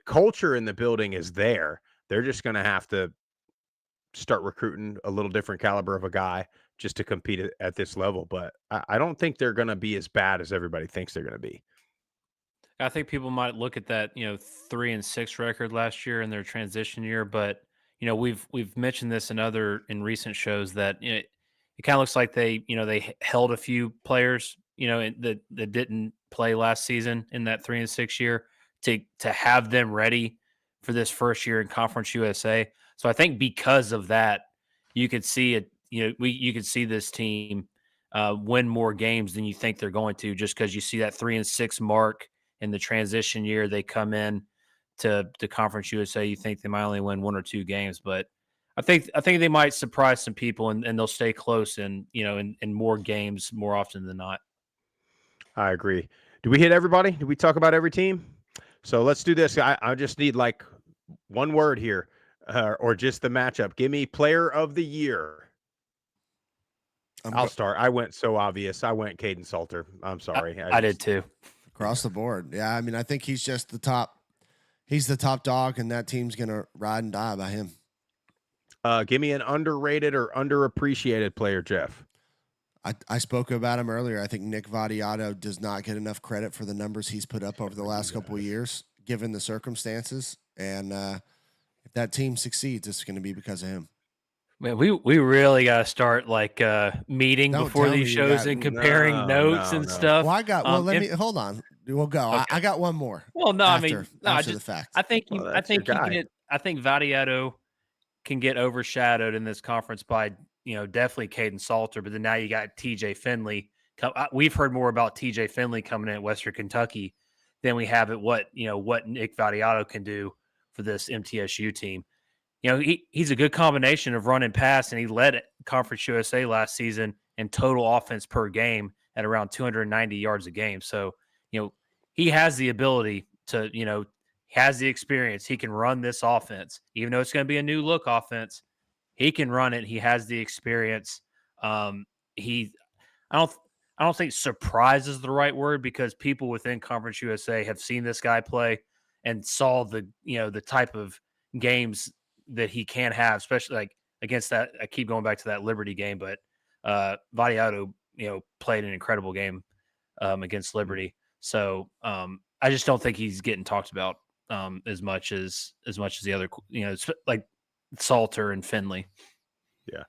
culture in the building is there. They're just going to have to start recruiting a little different caliber of a guy just to compete at this level. But I don't think they're going to be as bad as everybody thinks they're going to be.
I think people might look at that, 3-6 record last year in their transition year, but we've mentioned this in recent shows that it kind of looks like they held a few players, that didn't play last season in that 3-6 year to have them ready for this first year in Conference USA. So I think because of that, you could see it. You could see this team win more games than you think they're going to, just because you see that 3-6 mark. In the transition year, they come in to Conference USA. You think they might only win 1 or 2 games, but I think they might surprise some people, and they'll stay close in more games more often than not.
I agree. Do we hit everybody? Do we talk about every team? So let's do this. I just need like one word here, or just the matchup. Give me player of the year. I'll start. I went so obvious. I went Caden Salter. I'm sorry.
I did too.
Across the board. Yeah, I mean, I think he's just the top. He's the top dog, and that team's going to ride and die by him.
Give me an underrated or underappreciated player, Jeff.
I spoke about him earlier. I think Nick Vadiato does not get enough credit for the numbers he's put up over the last couple of years, given the circumstances. And if that team succeeds, it's going to be because of him.
Man, we really got to start like meeting before these shows and comparing notes and stuff.
Well, I got. Well, let me hold on. We'll go. Okay. I got one more.
Well, no, after
the fact.
I think Vadiato can get overshadowed in this conference by definitely Caden Salter, but then now you got TJ Finley. We've heard more about TJ Finley coming in at Western Kentucky than we have at what Nick Vadiato can do for this MTSU team. He's a good combination of run and pass, and he led Conference USA last season in total offense per game at around 290 yards a game. So, he has the ability to, has the experience. He can run this offense, even though it's going to be a new look offense. He can run it. He has the experience. I don't think surprise is the right word, because people within Conference USA have seen this guy play and saw the type of games that he can have, especially like against that. I keep going back to that Liberty game, but Vadiato, played an incredible game against Liberty. So I just don't think he's getting talked about as much as the other, like Salter and Finley.
Yeah.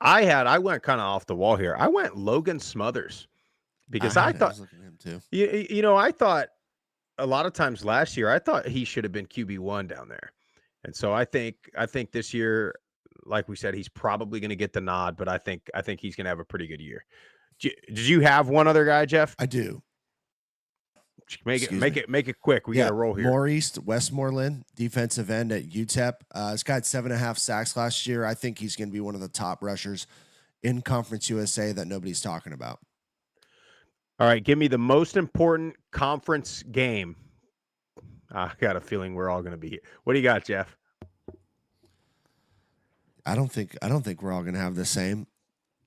I went kind of off the wall here. I went Logan Smothers because I thought,
looking at him too.
I thought a lot of times last year, I thought he should have been QB1 down there. And so I think this year, like we said, he's probably going to get the nod, but I think he's going to have a pretty good year. Did you have one other guy, Jeff?
I do.
Make it quick. We got to roll here.
Maurice Westmoreland, defensive end at UTEP. This guy had 7.5 sacks last year. I think he's going to be one of the top rushers in Conference USA that nobody's talking about.
All right, give me the most important conference game. I got a feeling we're all going to be here. What do you got, Jeff?
I don't think we're all going to have the same.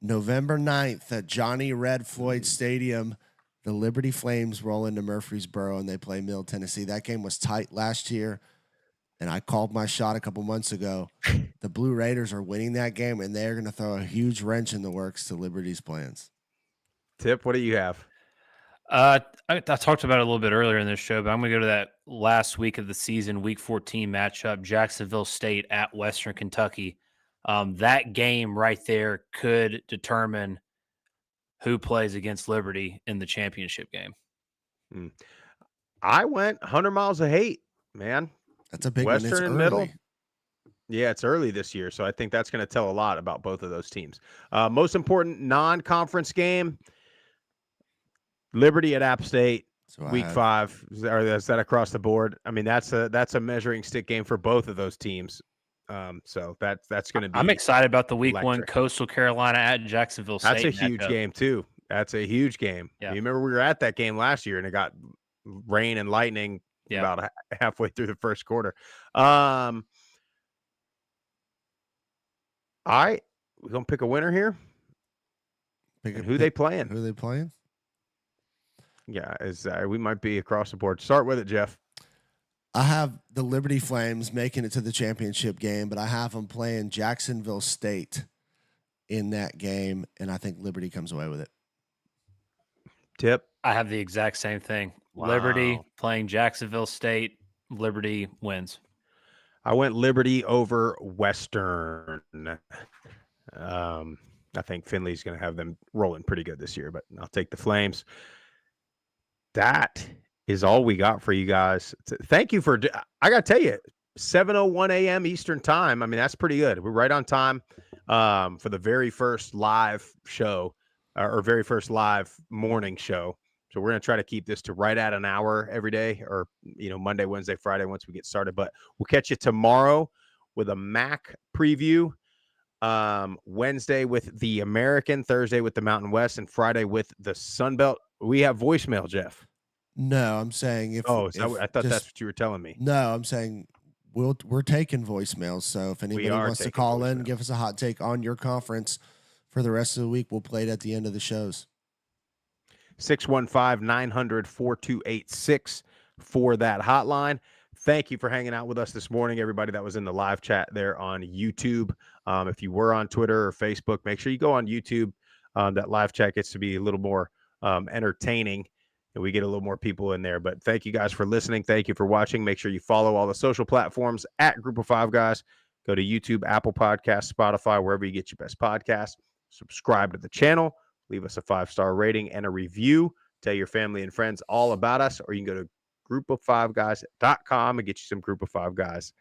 November 9th at Johnny Red Floyd Stadium, the Liberty Flames roll into Murfreesboro and they play Middle Tennessee. That game was tight last year, and I called my shot a couple months ago. The Blue Raiders are winning that game, and they're going to throw a huge wrench in the works to Liberty's plans.
Tip, what do you have?
I talked about it a little bit earlier in this show, but I'm going to go to that last week of the season, Week 14 matchup, Jacksonville State at Western Kentucky. That game right there could determine who plays against Liberty in the championship game.
I went 100 miles of hate, man.
That's a big
Western
one. It's
and
early.
middle. Yeah, it's early this year, so I think that's going to tell a lot about both of those teams. Most important non-conference game, Liberty at App State, Week 5. Or is that across the board? I mean, that's a measuring stick game for both of those teams. So that's going to be.
I'm excited about the Week
electric.
1 Coastal Carolina at Jacksonville State.
That's a huge game too. That's a huge game.
Yeah.
You remember we were at that game last year and it got rain and lightning about halfway through the first quarter. we gonna pick a winner here? Who they playing?
Who they playing?
Yeah, we might be across the board. Start with it, Jeff.
I have the Liberty Flames making it to the championship game, but I have them playing Jacksonville State in that game, and I think Liberty comes away with it.
Tip.
I have the exact same thing.
Wow.
Liberty playing Jacksonville State. Liberty wins.
I went Liberty over Western. I think Finley's going to have them rolling pretty good this year, but I'll take the Flames. That is all we got for you guys. Thank you for, I got to tell you, 7:01 a.m. Eastern time. I mean, that's pretty good. We're right on time for the very first live show or very first live morning show. So we're going to try to keep this to right at an hour every day, or, Monday, Wednesday, Friday, once we get started. But we'll catch you tomorrow with a MAC preview. Wednesday with the American, Thursday with the Mountain West, and Friday with the Sun Belt. We have voicemail, Jeff.
No, I'm saying I
thought that's what you were telling me.
No, I'm saying we're taking voicemails. So if anybody wants to call in, give us a hot take on your conference for the rest of the week, we'll play it at the end of the shows.
615-900-4286 for that hotline. Thank you for hanging out with us this morning, everybody that was in the live chat there on YouTube. If you were on Twitter or Facebook, make sure you go on YouTube. That live chat gets to be a little more entertaining, and we get a little more people in there. But thank you guys for listening. Thank you for watching. Make sure you follow all the social platforms at Group of Five Guys. Go to YouTube, Apple Podcasts, Spotify, wherever you get your best podcasts. Subscribe to the channel. Leave us a 5-star rating and a review. Tell your family and friends all about us, or you can go to group5guys.com and get you some Group of Five Guys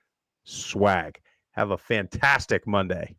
swag. Have a fantastic Monday.